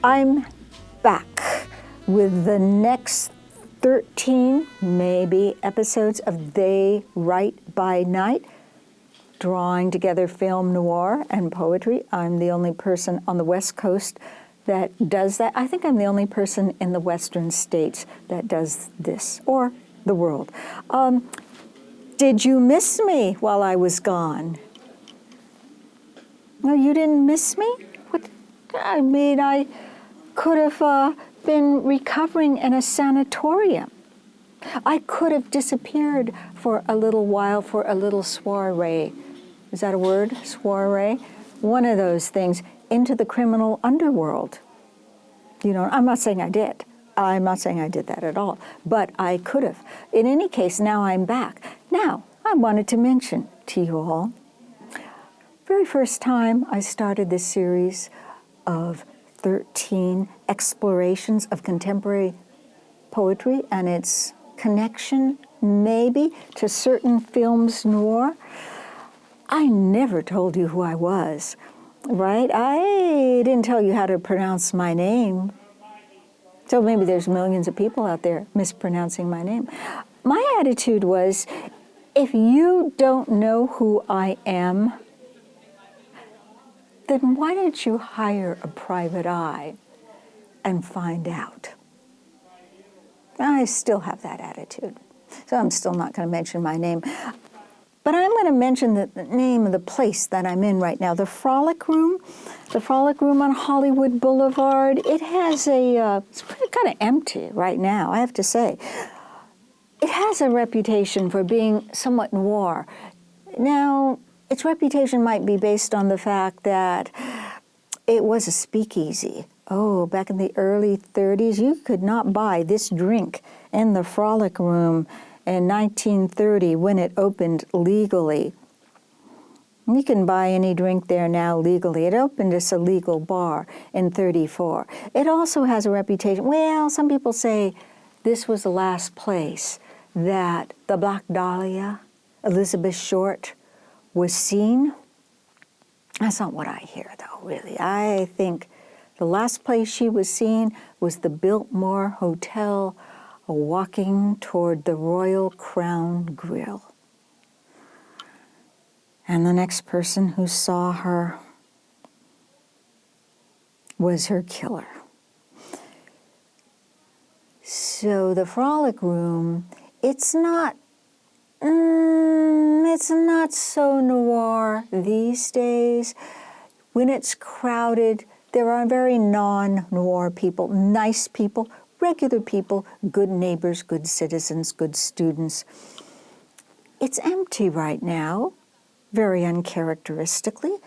I'm back with the next 13, maybe, episodes of They Write by Night, drawing together film noir and poetry. I'm the only person on the West Coast that does that. I think I'm the only person in the Western states that does this, or the world. Did you miss me while I was gone? No, you didn't miss me? What? I mean, I could have been recovering in a sanatorium. I could have disappeared for a little while for a little soiree. Is that a word? Soiree? One of those things, into the criminal underworld. You know, I'm not saying I did. I'm not saying I did that at all, but I could have. In any case, now I'm back. Now, I wanted to mention to you all, very first time I started this series of 13 explorations of contemporary poetry and its connection, maybe, to certain films noir, I never told you who I was, right? I didn't tell you how to pronounce my name. So maybe there's millions of people out there mispronouncing my name. My attitude was, if you don't know who I am, then why don't you hire a private eye and find out? I still have that attitude, so I'm still not going to mention my name. But I'm going to mention the name of the place that I'm in right now, the Frolic Room. The Frolic Room on Hollywood Boulevard. It has it's kind of empty right now, I have to say. It has a reputation for being somewhat noir. Now, its reputation might be based on the fact that it was a speakeasy. Oh, back in the early 30s, you could not buy this drink in the Frolic Room in 1930 when it opened legally. You can buy any drink there now legally. It opened as a legal bar in 34. It also has a reputation. Well, some people say this was the last place that the Black Dahlia, Elizabeth Short, was seen. That's not what I hear, though, really. I think the last place she was seen was the Biltmore Hotel, walking toward the Royal Crown Grill. And the next person who saw her was her killer. So the Frolic Room, it's not so noir these days. When it's crowded, there are very non-noir people, nice people, regular people, good neighbors, good citizens, good students. It's empty right now, very uncharacteristically,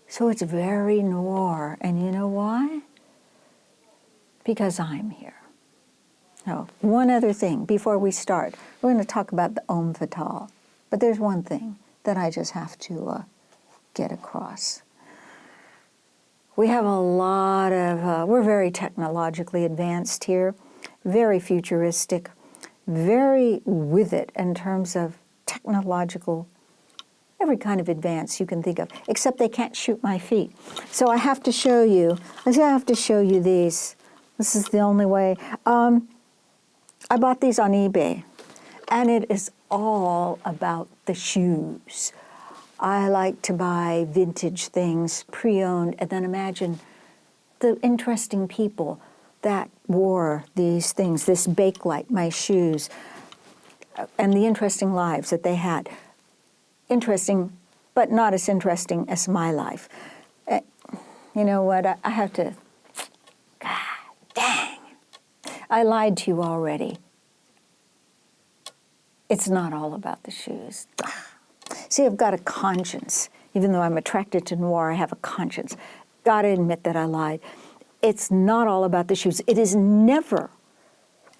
so it's very noir. And you know why? Because I'm here. Oh, one other thing before we start. We're going to talk about the Homme Fatale. But there's one thing that I just have to get across. We have a lot of, we're very technologically advanced here, very futuristic, very with it in terms of technological, every kind of advance you can think of, except they can't shoot my feet. So I have to show you, these. This is the only way. I bought these on eBay, and it is all about the shoes. I like to buy vintage things, pre-owned, and then imagine the interesting people that wore these things, this Bakelite, my shoes, and the interesting lives that they had. Interesting, but not as interesting as my life. You know what, I have to, God dang. I lied to you already. It's not all about the shoes. See, I've got a conscience. Even though I'm attracted to noir, I have a conscience. Gotta admit that I lied. It's not all about the shoes. It is never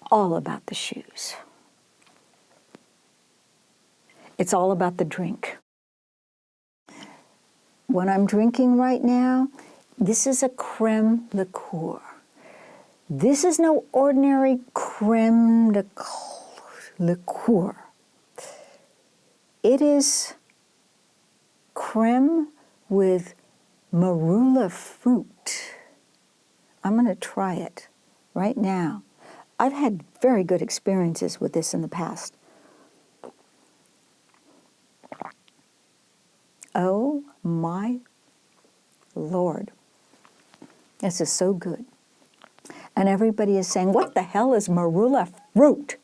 all about the shoes. It's all about the drink. What I'm drinking right now, this is a creme liqueur. This is no ordinary creme liqueur. It is creme with marula fruit. I'm going to try it right now. I've had very good experiences with this in the past. Oh my Lord. This is so good. And everybody is saying, what the hell is marula fruit?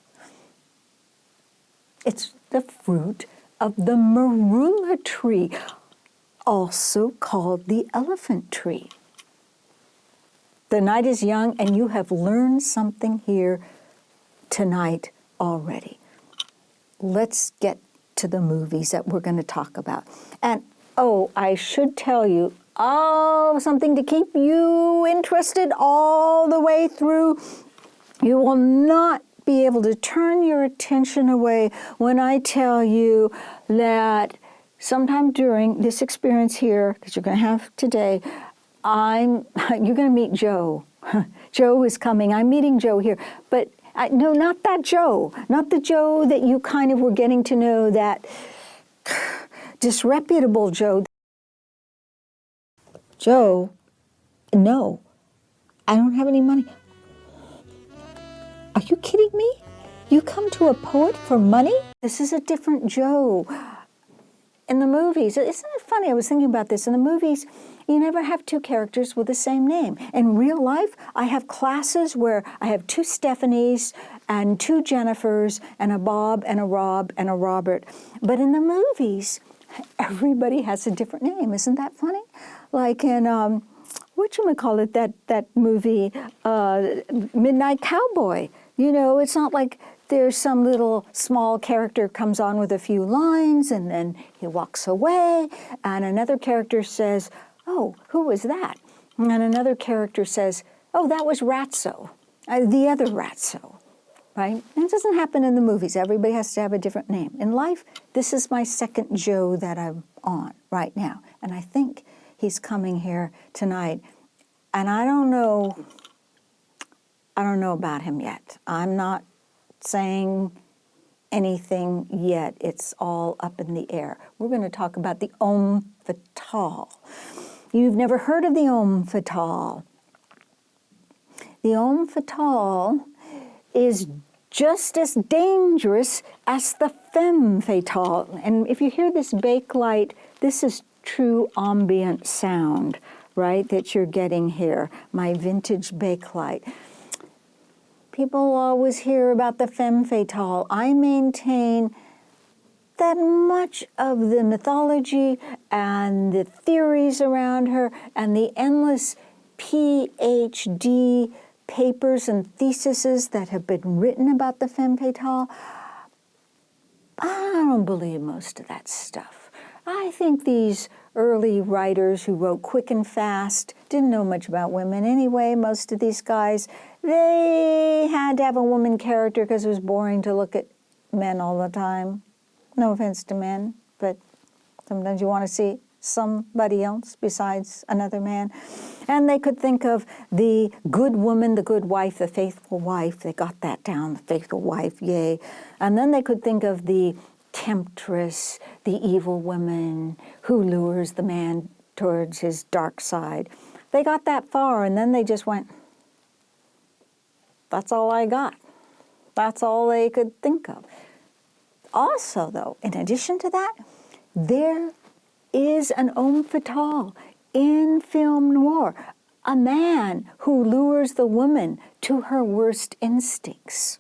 It's the fruit of the marula tree, also called the elephant tree. The night is young, and you have learned something here tonight already. Let's get to the movies that we're going to talk about. And, oh, I should tell you, something to keep you interested all the way through. You will not be able to turn your attention away when I tell you that sometime during this experience here that you're going to have today, you're going to meet Joe. Joe is coming. I'm meeting Joe here. But no, not that Joe. Not the Joe that you kind of were getting to know, that disreputable Joe. Joe, no, I don't have any money. Are you kidding me? You come to a poet for money? This is a different Joe. In the movies, isn't it funny? I was thinking about this. In the movies, you never have two characters with the same name. In real life, I have classes where I have two Stephanies and two Jennifers and a Bob and a Rob and a Robert. But in the movies, everybody has a different name. Isn't that funny? Like in, whatchamacallit, that movie, Midnight Cowboy. You know, it's not like there's some little small character comes on with a few lines and then he walks away, and another character says, oh, who was that? And another character says, oh, that was Ratso, the other Ratso, right? And it doesn't happen in the movies. Everybody has to have a different name. In life, this is my second Joe that I'm on right now, and I think he's coming here tonight. And I don't know about him yet. I'm not saying anything yet. It's all up in the air. We're going to talk about the Homme Fatale. You've never heard of the Homme Fatale. The Homme Fatale is just as dangerous as the Femme Fatale. And if you hear this bakelite, this is true ambient sound, right, that you're getting here, my vintage bakelite. People always hear about the femme fatale. I maintain that much of the mythology and the theories around her and the endless PhD papers and theses that have been written about the femme fatale, I don't believe most of that stuff. I think these early writers who wrote quick and fast didn't know much about women anyway. Most of these guys, they had to have a woman character because it was boring to look at men all the time. No offense to men, but sometimes you want to see somebody else besides another man. And they could think of the good woman, the good wife, the faithful wife. They got that down, the faithful wife, yay. And then they could think of the temptress, the evil woman who lures the man towards his dark side. They got that far, and then they just went, that's all I got. That's all they could think of. Also, though, in addition to that, there is an homme fatale in film noir, a man who lures the woman to her worst instincts,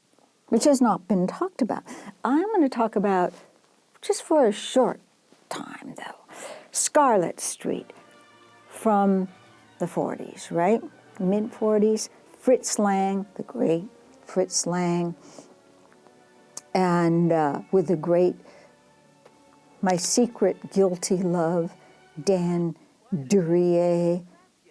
which has not been talked about. I'm going to talk about, just for a short time, though, Scarlet Street from the 40s, right? Mid-40s, Fritz Lang, the great Fritz Lang, and with the great My Secret Guilty Love, Dan Drury,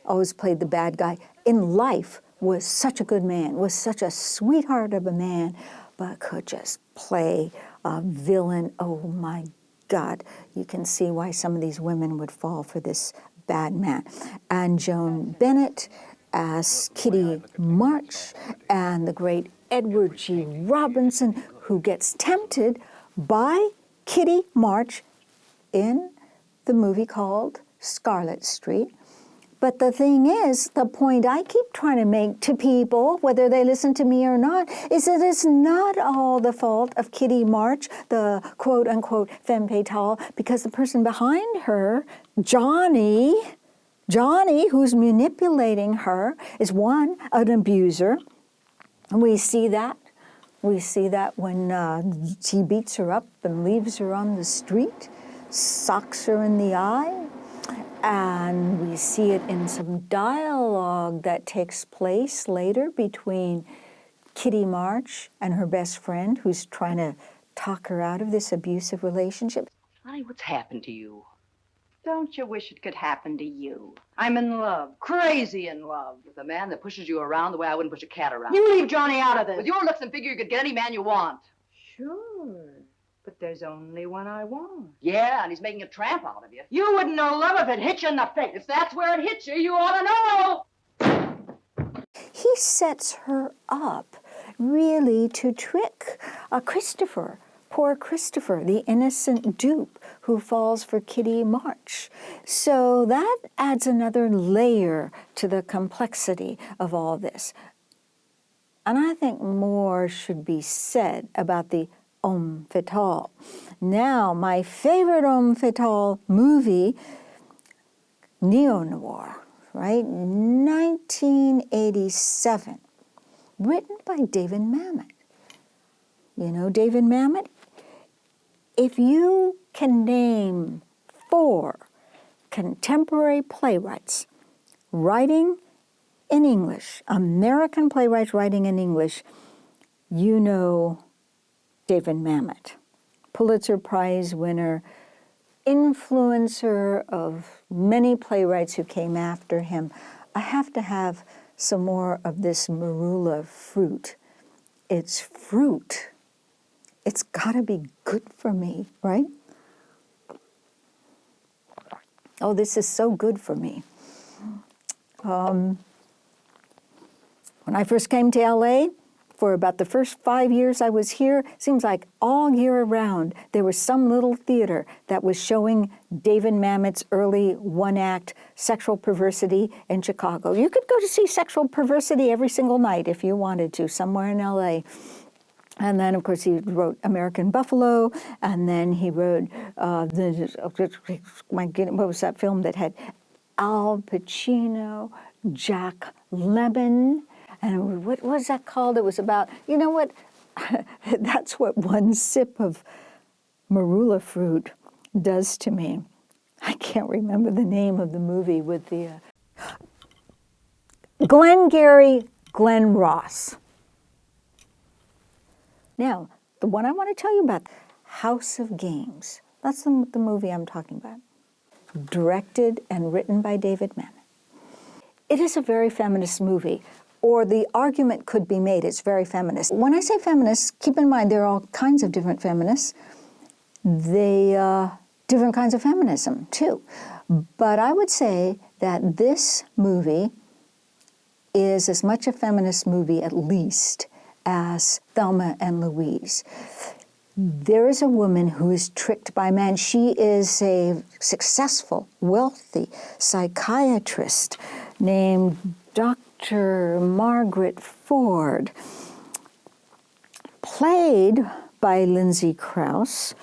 always played the bad guy. In life, was such a good man, was such a sweetheart of a man, but could just play a villain. Oh my God. You can see why some of these women would fall for this bad man. And Joan Bennett as Kitty March, and the great Edward G. Robinson, who gets tempted by Kitty March in the movie called Scarlet Street. But the thing is, the point I keep trying to make to people, whether they listen to me or not, is that it's not all the fault of Kitty March, the quote-unquote femme fatale, because the person behind her, Johnny, who's manipulating her, is one, an abuser. And we see that. We see that when he beats her up and leaves her on the street, socks her in the eye. And we see it in some dialogue that takes place later between Kitty March and her best friend, who's trying to talk her out of this abusive relationship. Honey, what's happened to you? Don't you wish it could happen to you? I'm in love, crazy in love. With a man that pushes you around the way I wouldn't push a cat around. You leave Johnny out of this. With your looks and figure, you could get any man you want. Sure, but there's only one I want. Yeah, and he's making a tramp out of you. You wouldn't know love if it hit you in the face. If that's where it hits you, you ought to know. He sets her up really to trick Christopher, poor Christopher, the innocent dupe who falls for Kitty March. So that adds another layer to the complexity of all this. And I think more should be said about the Homme Fatale. Now, my favorite Homme Fatale movie, neo-noir, right? 1987, written by David Mamet. You know David Mamet? If you can name 4 contemporary playwrights writing in English, American playwrights writing in English, you know David Mamet, Pulitzer Prize winner, influencer of many playwrights who came after him. I have to have some more of this marula fruit. It's fruit. It's got to be good for me, right? Oh, this is so good for me. When I first came to LA, for about the first 5 years I was here, seems like all year around, there was some little theater that was showing David Mamet's early one-act Sexual Perversity in Chicago. You could go to see Sexual Perversity every single night if you wanted to, somewhere in LA. And then, of course, he wrote American Buffalo, and then he wrote, what was that film that had Al Pacino, Jack Lemmon, and what was that called? It was about, you know what, that's what one sip of marula fruit does to me. I can't remember the name of the movie with the, Glengarry Glen Ross. Now, the one I want to tell you about, House of Games. That's the movie I'm talking about. Directed and written by David Mamet. It is a very feminist movie, or the argument could be made it's very feminist. When I say feminist, keep in mind there are all kinds of different feminists. Different kinds of feminism, too. But I would say that this movie is as much a feminist movie, at least, as Thelma and Louise. There is a woman who is tricked by a man. She is a successful, wealthy psychiatrist named Dr. Margaret Ford, played by Lindsay Krause,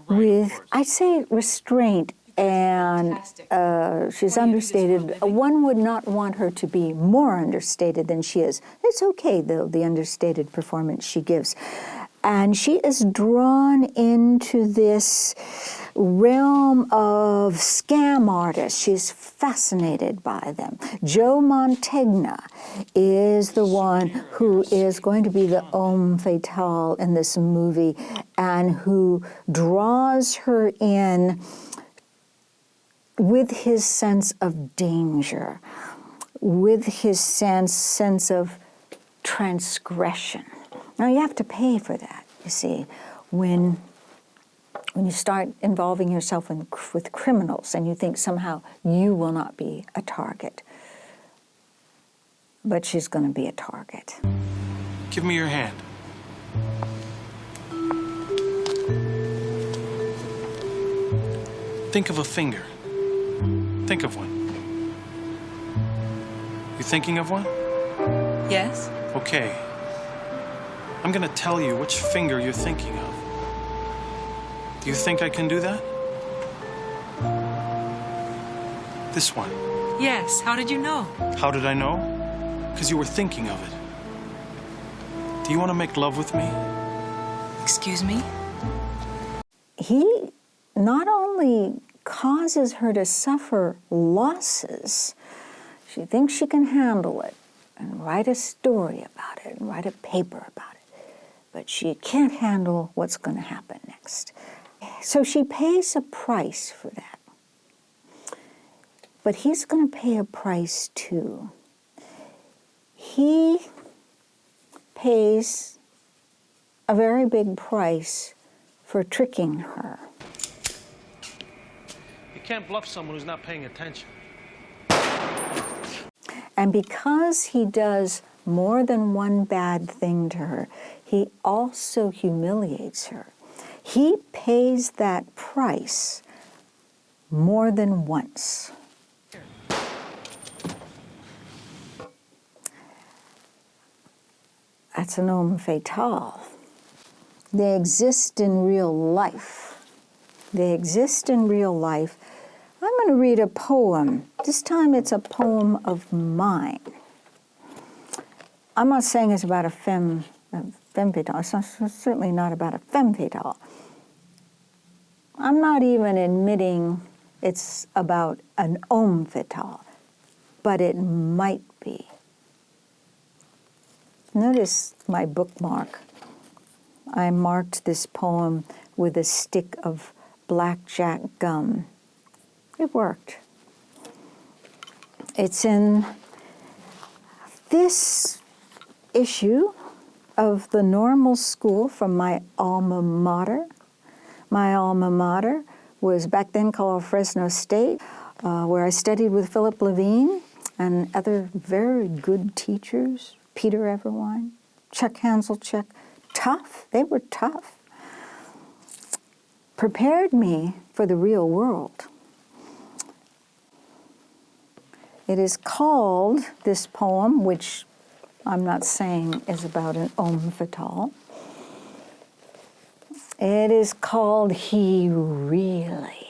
with, I'd say, restraint, and she's understated. One would not want her to be more understated than she is. It's okay, though, the understated performance she gives. And she is drawn into this realm of scam artists. She's fascinated by them. Joe Mantegna is the one who is going to be the homme fatale in this movie and who draws her in with his sense of danger, with his sense of transgression. Now, you have to pay for that, you see, when you start involving yourself with criminals and you think somehow you will not be a target. But she's going to be a target. Give me your hand. Think of a finger. Think of one. You thinking of one? Yes? Okay. I'm gonna tell you which finger you're thinking of. Do you think I can do that? This one. Yes. How did you know? How did I know? Because you were thinking of it. Do you want to make love with me? Excuse me? He not only causes her to suffer losses, she thinks she can handle it and write a story about it and write a paper about it, but she can't handle what's going to happen next. So she pays a price for that. But he's going to pay a price too. He pays a very big price for tricking her. You can't bluff someone who's not paying attention. And because he does more than one bad thing to her, he also humiliates her. He pays that price more than once. That's an homme fatale. They exist in real life. They exist in real life. I'm going to read a poem. This time it's a poem of mine. I'm not saying it's about a femme fatale. It's certainly not about a femme fatale. I'm not even admitting it's about an homme fatale, but it might be. Notice my bookmark. I marked this poem with a stick of blackjack gum. It worked. It's in this issue of the normal school from my alma mater. My alma mater was back then called Fresno State, where I studied with Philip Levine and other very good teachers. Peter Everwine, Chuck Hanselchuk, tough. They were tough. Prepared me for the real world. It is called, this poem, which I'm not saying is about an homme fatale. It is called He Really.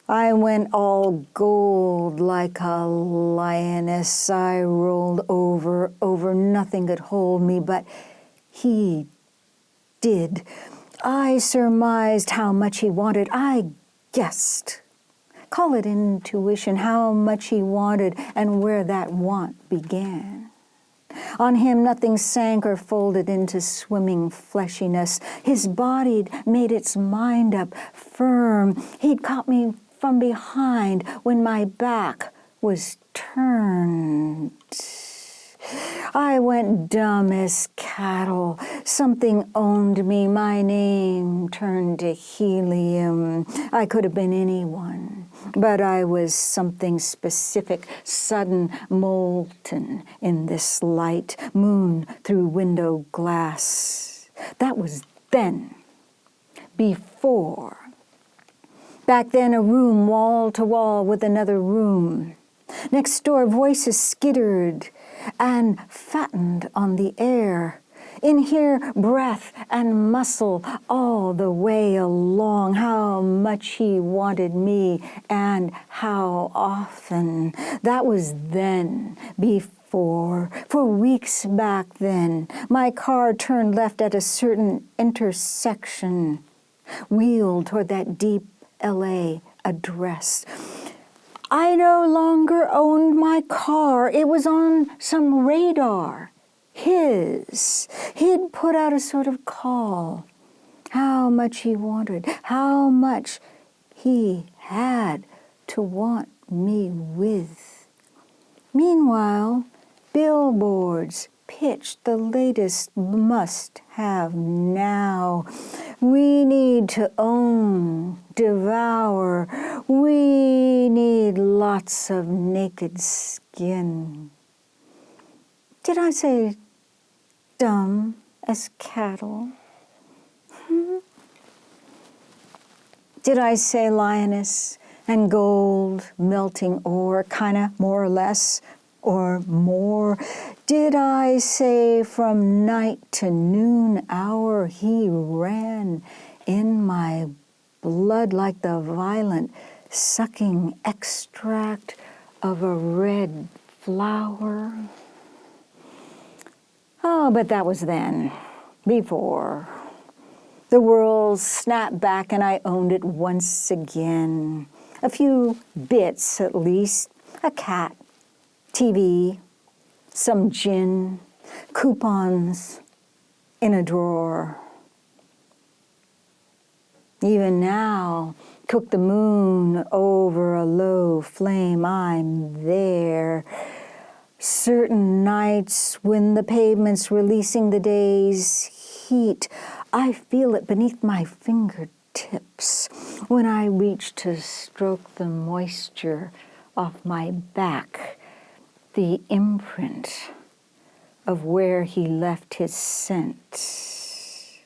I went all gold like a lioness. I rolled over, nothing could hold me, but he did. I surmised how much he wanted. I guessed. Call it intuition, how much he wanted and where that want began. On him nothing sank or folded into swimming fleshiness. His body made its mind up firm. He'd caught me from behind when my back was turned. I went dumb as cattle. Something owned me. My name turned to helium. I could have been anyone, but I was something specific, sudden, molten in this light, moon through window glass. That was then, before. Back then, a room wall to wall with another room. Next door, voices skittered and fattened on the air. In here, breath and muscle all the way along. How much he wanted me and how often. That was then, before. For weeks back then, my car turned left at a certain intersection, wheeled toward that deep LA address. I no longer owned my car. It was on some radar. His. He'd put out a sort of call. How much he wanted, how much he had to want me with. Meanwhile, billboards pitched the latest must-have now. We need to own, devour. We need lots of naked skin. Did I say dumb as cattle? Did I say lioness and gold, melting ore, kinda more or less, or more. Did I say from night to noon hour he ran in my blood like the violent sucking extract of a red flower? Oh, but that was then, before. The world snapped back and I owned it once again. A few bits at least, a cat, TV, some gin, coupons in a drawer. Even now, cook the moon over a low flame, I'm there. Certain nights when the pavement's releasing the day's heat, I feel it beneath my fingertips when I reach to stroke the moisture off my back, the imprint of where he left his scent.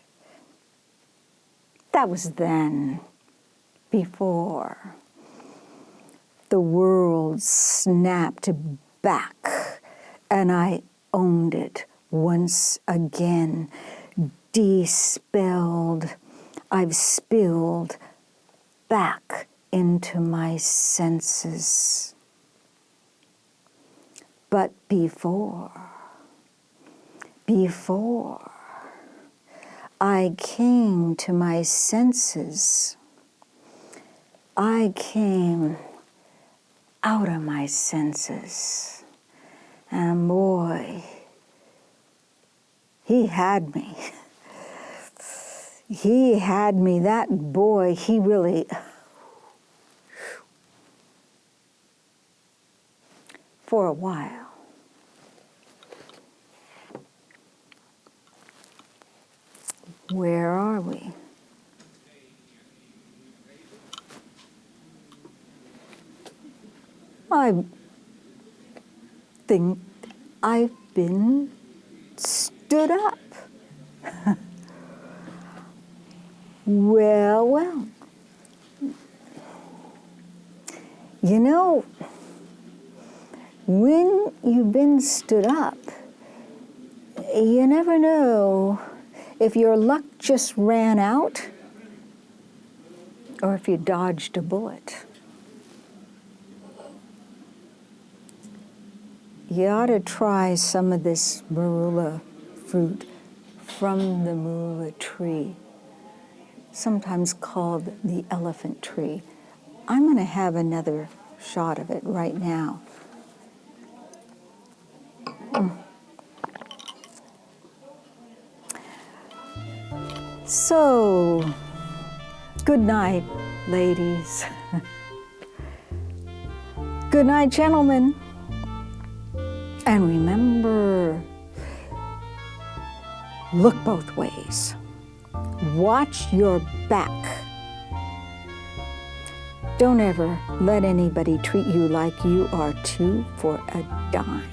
That was then, before. The world snapped back and I owned it once again. Despelled, I've spilled back into my senses. But before I came to my senses, I came out of my senses. And boy, he had me. He had me, that boy, he really, for a while. Where are we? I think I've been stood up. Well. You know, when you've been stood up, you never know if your luck just ran out or if you dodged a bullet. You ought to try some of this marula fruit from the marula tree, sometimes called the elephant tree. I'm going to have another shot of it right now. So, good night, ladies. Good night, gentlemen. And remember, look both ways. Watch your back. Don't ever let anybody treat you like you are two for a dime.